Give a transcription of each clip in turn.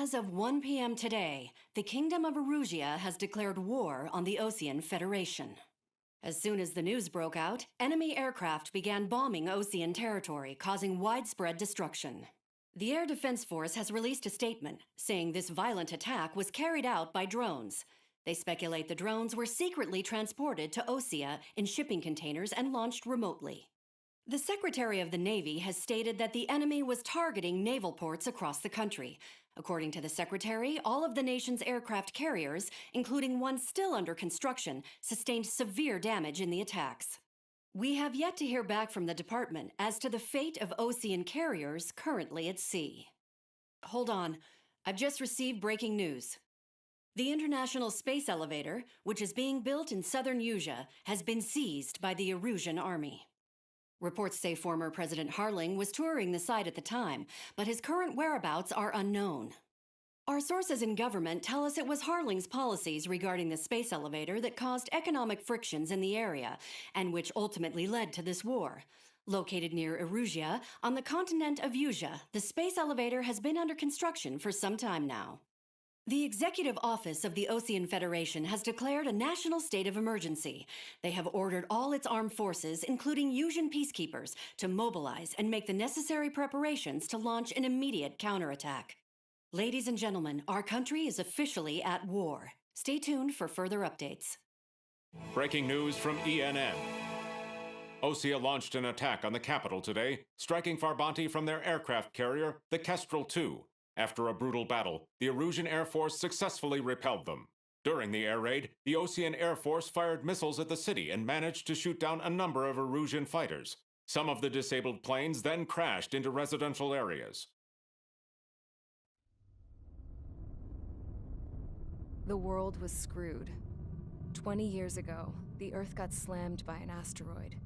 As of 1 p.m. today, the Kingdom of Erusia has declared war on the Osean Federation. As soon as the news broke out, enemy aircraft began bombing Osean territory, causing widespread destruction. The Air Defense Force has released a statement saying this violent attack was carried out by drones. They speculate the drones were secretly transported to Osea in shipping containers and launched remotely. The Secretary of the Navy has stated that the enemy was targeting naval ports across the country. According to the Secretary, all of the nation's aircraft carriers, including one still under construction, sustained severe damage in the attacks. We have yet to hear back from the department as to the fate of Osean carriers currently at sea. Hold on, I've just received breaking news. The International Space Elevator, which is being built in southern Erusia, has been seized by the Erusian army. Reports say former President Harling was touring the site at the time, but his current whereabouts are unknown. Our sources in government tell us it was Harling's policies regarding the space elevator that caused economic frictions in the area, and which ultimately led to this war. Located near Erusia, on the continent of Erusia, the space elevator has been under construction for some time now. The Executive Office of the Osean Federation has declared a national state of emergency. They have ordered all its armed forces, including Erusian peacekeepers, to mobilize and make the necessary preparations to launch an immediate counterattack. Ladies and gentlemen, our country is officially at war. Stay tuned for further updates. Breaking news from ENN. Osea launched an attack on the capital today, striking Farbanti from their aircraft carrier, the Kestrel II. After a brutal battle, the Erusian Air Force successfully repelled them. During the air raid, the Osean Air Force fired missiles at the city and managed to shoot down a number of Erusian fighters. Some of the disabled planes then crashed into residential areas. The world was screwed. 20 years ago, the Earth got slammed by an asteroid.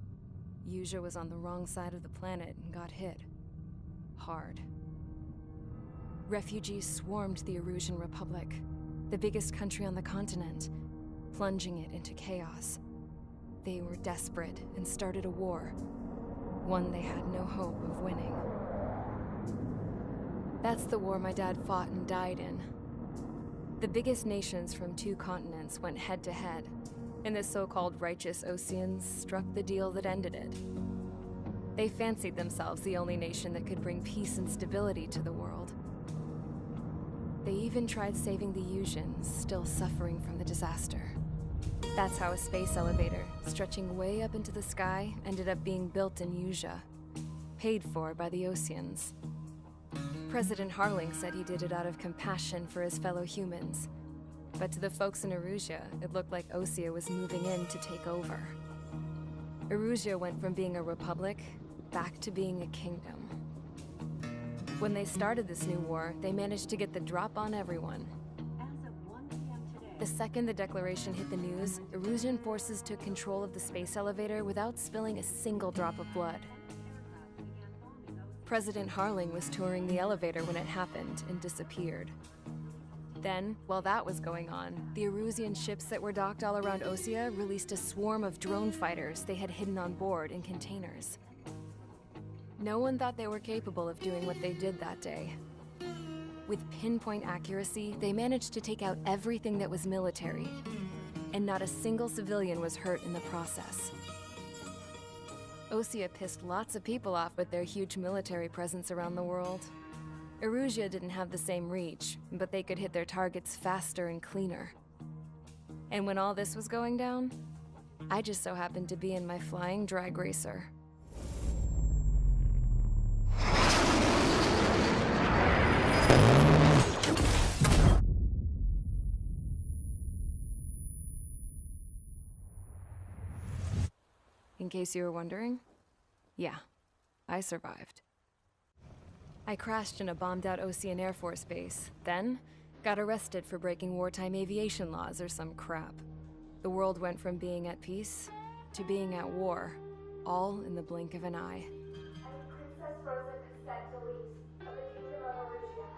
Erusia was on the wrong side of the planet and got hit. Hard. Refugees swarmed the Erusian Republic, the biggest country on the continent, plunging it into chaos. They were desperate and started a war, one they had no hope of winning. That's the war my dad fought and died in. The biggest nations from 2 continents went head-to-head, and the so-called righteous Oseans struck the deal that ended it. They fancied themselves the only nation that could bring peace and stability to the world. They even tried saving the Erusians, still suffering from the disaster. That's how a space elevator, stretching way up into the sky, ended up being built in Erusia, paid for by the Oseans. President Harling said he did it out of compassion for his fellow humans. But to the folks in Erusia, it looked like Osea was moving in to take over. Erusia went from being a republic back to being a kingdom. When they started this new war, they managed to get the drop on everyone. As of 1 p.m. today, The second the declaration hit the news, Erusian forces took control of the space elevator without spilling a single drop of blood. President Harling was touring the elevator when it happened and disappeared. Then, while that was going on, the Erusian ships that were docked all around Osea released a swarm of drone fighters they had hidden on board in containers. No one thought they were capable of doing what they did that day. With pinpoint accuracy, they managed to take out everything that was military, and not a single civilian was hurt in the process. Osea pissed lots of people off with their huge military presence around the world. Erusia didn't have the same reach, but they could hit their targets faster and cleaner. And when all this was going down, I just so happened to be in my flying drag racer. In case you were wondering, yeah, I survived. I crashed in a bombed-out Osean Air Force base, then got arrested for breaking wartime aviation laws or some crap. The world went from being at peace to being at war, all in the blink of an eye. I'm Princess Rosa Cassette-Delise of the Kingdom of Erusia.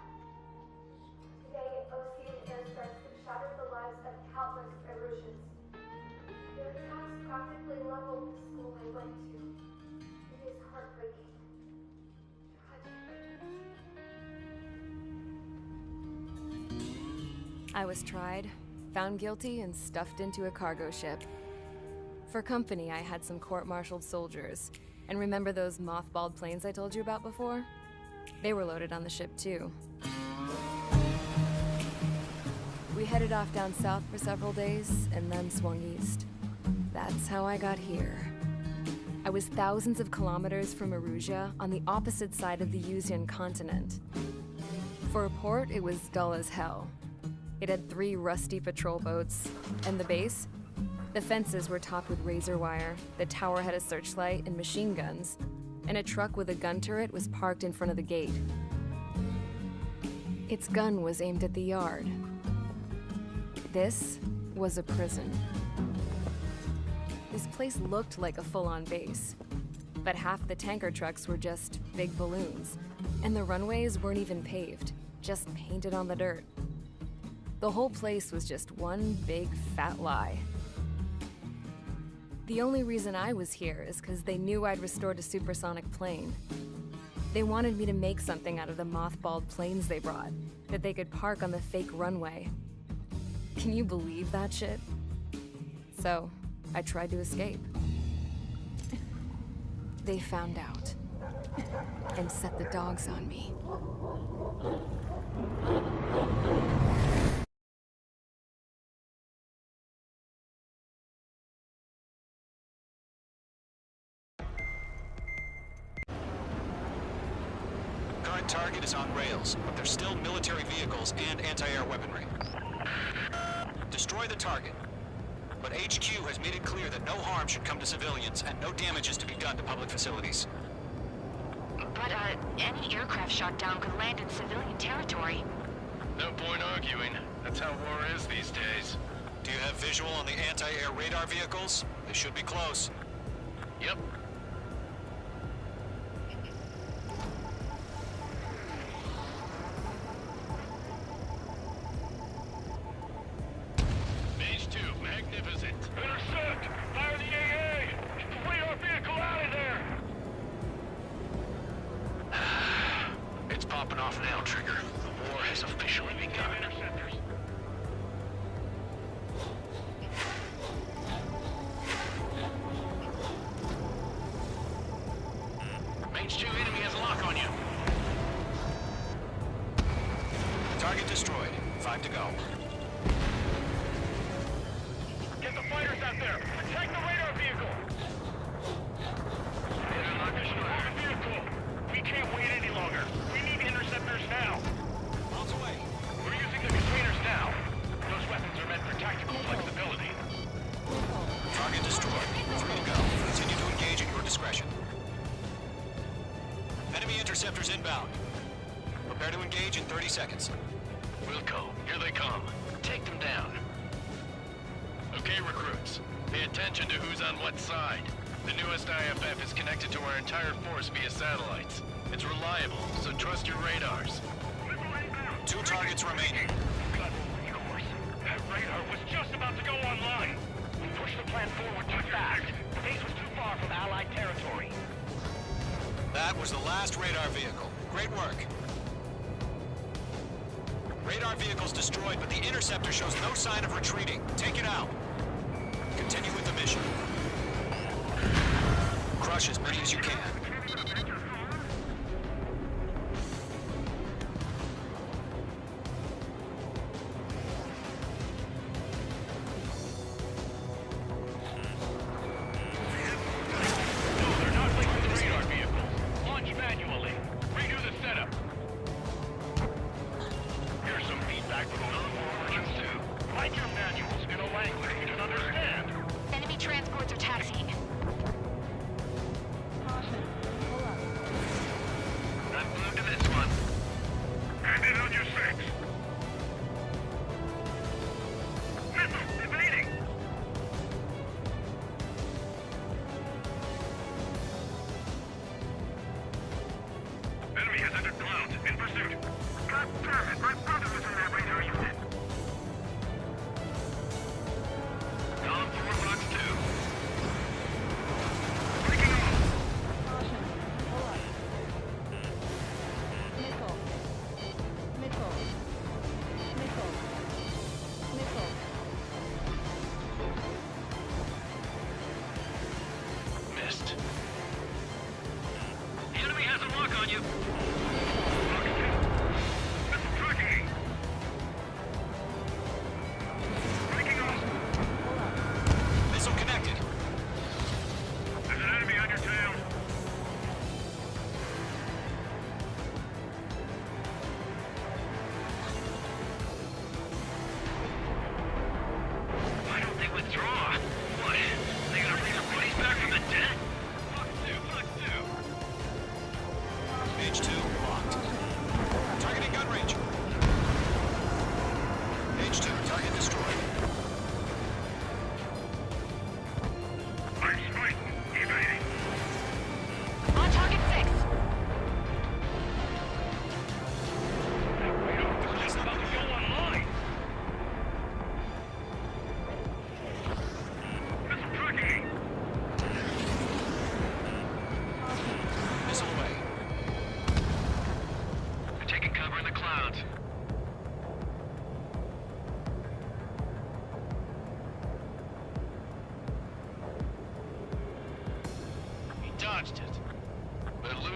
Today, Osean airstrikes have shattered the lives of countless Erusians. Their attacks practically leveled the school I went to. It is heartbreaking. Tragic. I was tried, found guilty, and stuffed into a cargo ship. For company, I had some court-martialed soldiers. And remember those mothballed planes I told you about before? They were loaded on the ship too. We headed off down south for several days, and then swung east. That's how I got here. I was thousands of kilometers from Erusia, on the opposite side of the Yuzian continent. For a port, it was dull as hell. It had 3 rusty patrol boats, and the base? The fences were topped with razor wire, the tower had a searchlight and machine guns, and a truck with a gun turret was parked in front of the gate. Its gun was aimed at the yard. This was a prison. This place looked like a full-on base, but half the tanker trucks were just big balloons, and the runways weren't even paved, just painted on the dirt. The whole place was just one big fat lie. The only reason I was here is because they knew I'd restored a supersonic plane. They wanted me to make something out of the mothballed planes they brought, that they could park on the fake runway. Can you believe that shit? So, I tried to escape. They found out, and set the dogs on me. Current target is on rails, but there's still military vehicles and anti-air weaponry. Destroy the target. But HQ has made it clear that no harm should come to civilians and no damage is to be done to public facilities. But, any aircraft shot down could land in civilian territory. No point arguing. That's how war is these days. Do you have visual on the anti-air radar vehicles? They should be close. Yep. Mage 2, magnificent. Intercept! Fire the AA! Get the radar vehicle out of there! It's popping off now, Trigger. The war has officially begun. Interceptors. Mage 2, enemy has a lock on you. Target destroyed. 5 to go. Get the fighters out there! Protect the radar vehicle! Vehicle! We can't wait any longer. We need interceptors now. Miles away. We're using the containers now. Those weapons are meant for tactical flexibility. Target destroyed. 3 to go. Continue to engage at your discretion. Enemy interceptors inbound. Prepare to engage in 30 seconds. Wilco, here they come. Take them down. Okay, recruits. Pay attention to who's on what side. The newest IFF is connected to our entire force via satellites. It's reliable, so trust your radars. 2 targets remaining. That radar was just about to go online. We pushed the plan forward too fast. The base was too far from Allied territory. That was the last radar vehicle. Great work. Radar vehicle's destroyed, but the interceptor shows no sign of retreating. Take it out. Continue with the mission. Crush as many as you can. No, they're not linked to the radar vehicle. Launch manually. Redo the setup. Here's some feedback from non-war versions too. Write your manuals in a language you can understand. Enemy transports are taxiing. Not glued to this one. Hand it on your 6. Missile evading. Enemy has entered cloud. In pursuit. God damn it, my brother was in that radar unit.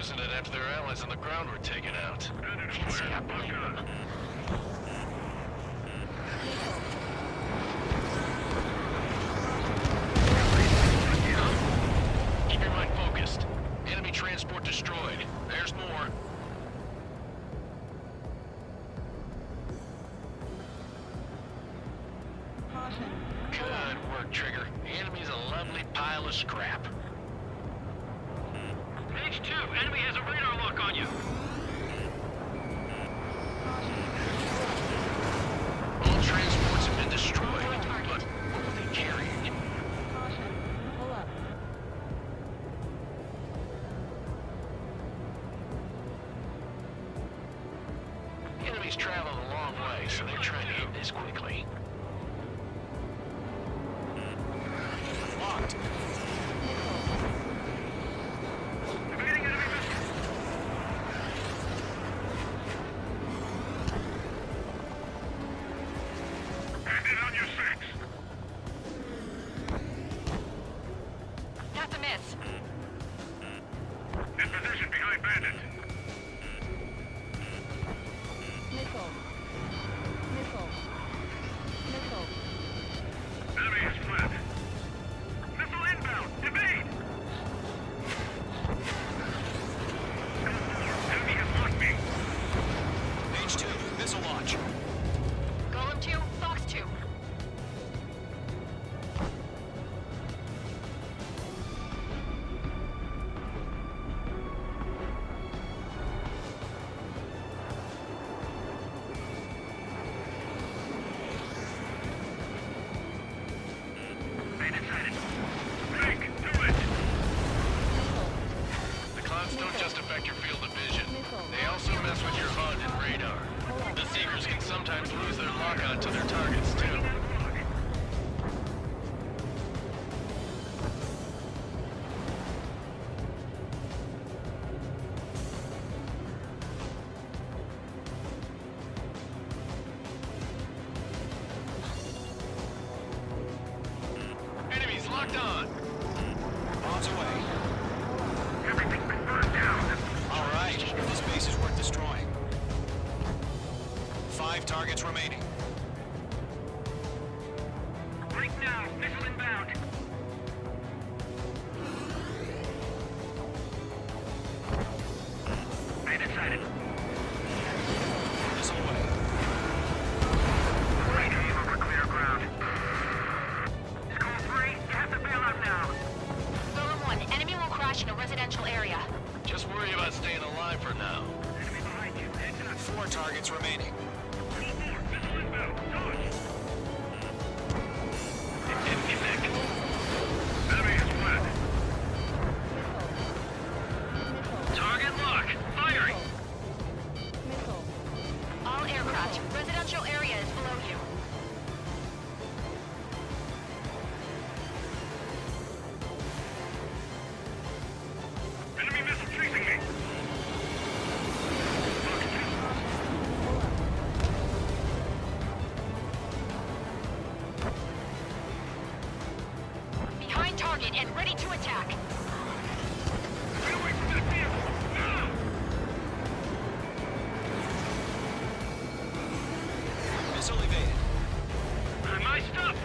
isn't it, after their allies on the ground were taken out? Can't see that blade. Keep your mind focused. Enemy transport destroyed. There's more. Good work, Trigger. The enemy's a lovely pile of scrap. H2, enemy has a radar lock on you. All transports have been destroyed, but what were they carrying? The enemy's traveled a long way, so they're trying to hit this quickly. Locked. Evading enemy missile. Bandit on your six. That's a miss. In position behind Bandit. Enemy has fled. Missile inbound. Evade. Enemy has locked me. H2, missile launch. Golem 2, Fox 2. Bandit sighted. Break. Do it. The clouds don't just affect your field of vision. They also mess with your HUD and radar. The Seekers can sometimes lose their lock-on to their targets, too. Enemies locked on! Bombs away. Everything's been burned down. All right, this base is worth destroying. 5 targets remaining. Break now. Missile inbound. Bandit sighted. Missile away. Right aim over clear ground. Skull 3, you have to bail out now. Golem 1, enemy will crash in a residential area. Just worry about staying alive for now. Enemy behind you. Heads up. 4 targets remaining. Skull 4, missile inbound. Dodge. It didn't connect. Enemy has fled. Target lock. Firing. All aircraft, residential area is below you. Enemy missile chasing me. Fox 2. Behind target and ready to attack. Get away from that vehicle. Now. Missile evaded. My stuff.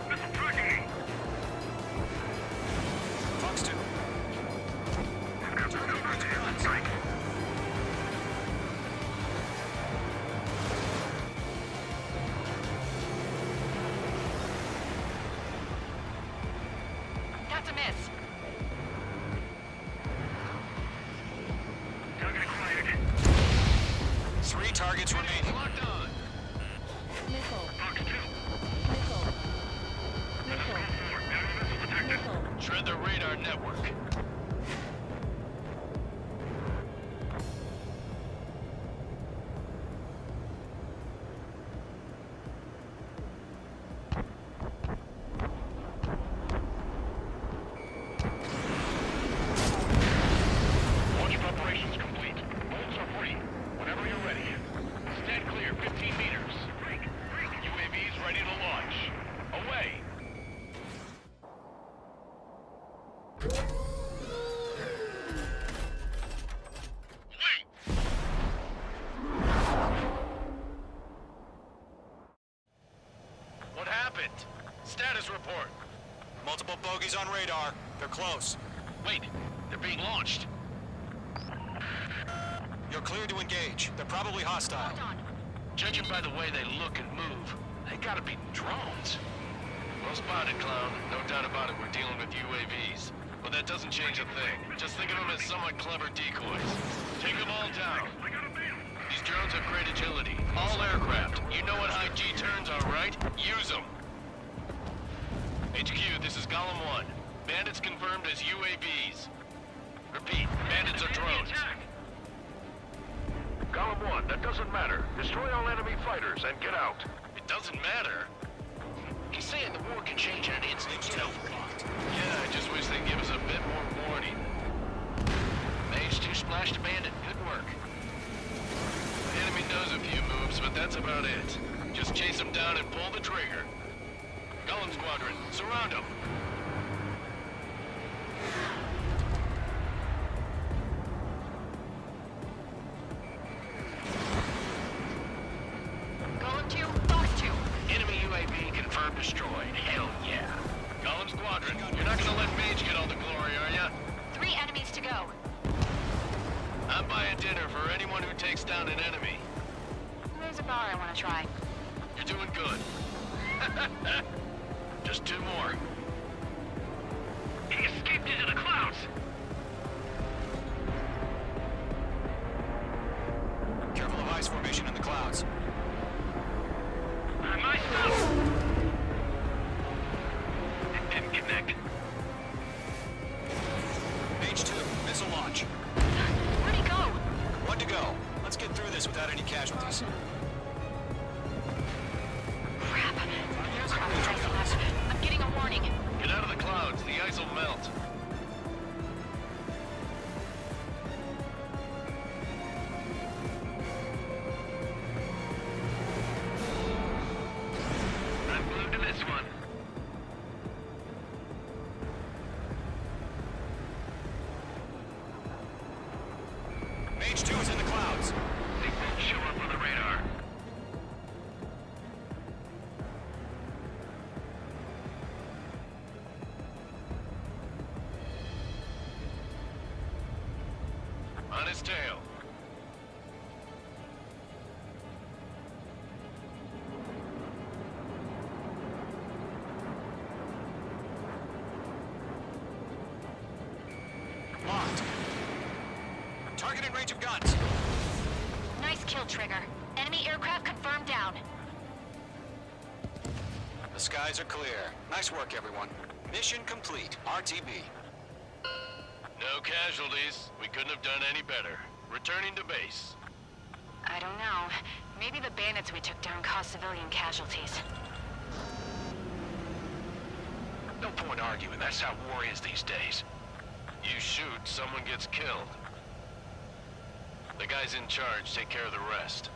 Missile tracking me. Fox 2. I've got the number 2 on sight. That's a miss. Target acquired. 3 targets remaining. Locked on! Fox 2. Skull 4, enemy missile detected. Shred their radar network. Launch preparations complete. Bolts are free. Whenever you're ready. Stand clear 15 meters. it. Status report. Multiple bogies on radar. They're close. Wait, they're being launched. You're clear to engage. They're probably hostile. Hold on. Judging by the way they look and move, they gotta be drones. Well spotted, clown. No doubt about it, we're dealing with UAVs. But that doesn't change a thing. Just think of them as somewhat clever decoys. Take them all down. These drones have great agility. All aircraft. You know what high G turns are, right? Use them. HQ, this is Golem 1. Bandits confirmed as UAVs. Repeat, bandits are drones. Golem 1, that doesn't matter. Destroy all enemy fighters and get out. It doesn't matter. He's saying the war can change in an instant, too. Yeah, I just wish they'd give us a bit more warning. Mage 2 splashed a bandit. Good work. The enemy knows a few moves, but that's about it. Just chase them down and pull the trigger. Golem Squadron, surround them. Golem 2, Fox 2. Enemy UAV confirmed destroyed. Hell yeah. Golem Squadron, you're not gonna let Mage get all the glory, are ya? 3 enemies to go. I'm buying dinner for anyone who takes down an enemy. There's a bar I want to try. You're doing good. Just 2 more. He escaped into the clouds. Careful of ice formation in the clouds. My stuff. It didn't connect. Mage 2, missile launch. Where'd he go? 1 to go. Let's get through this without any casualties. Crap. The aircraft is icing us. I'm getting a warning. Get out of the clouds. The ice will melt. I'm glued to this one. Mage 2 is in the clouds. They won't show up on the radar. On his tail. Locked. Target in range of guns. Nice kill, Trigger. Enemy aircraft confirmed down. The skies are clear. Nice work, everyone. Mission complete. RTB. No casualties. We couldn't have done any better. Returning to base. I don't know. Maybe the bandits we took down caused civilian casualties. No point arguing. That's how war is these days. You shoot, someone gets killed. The guys in charge take care of the rest.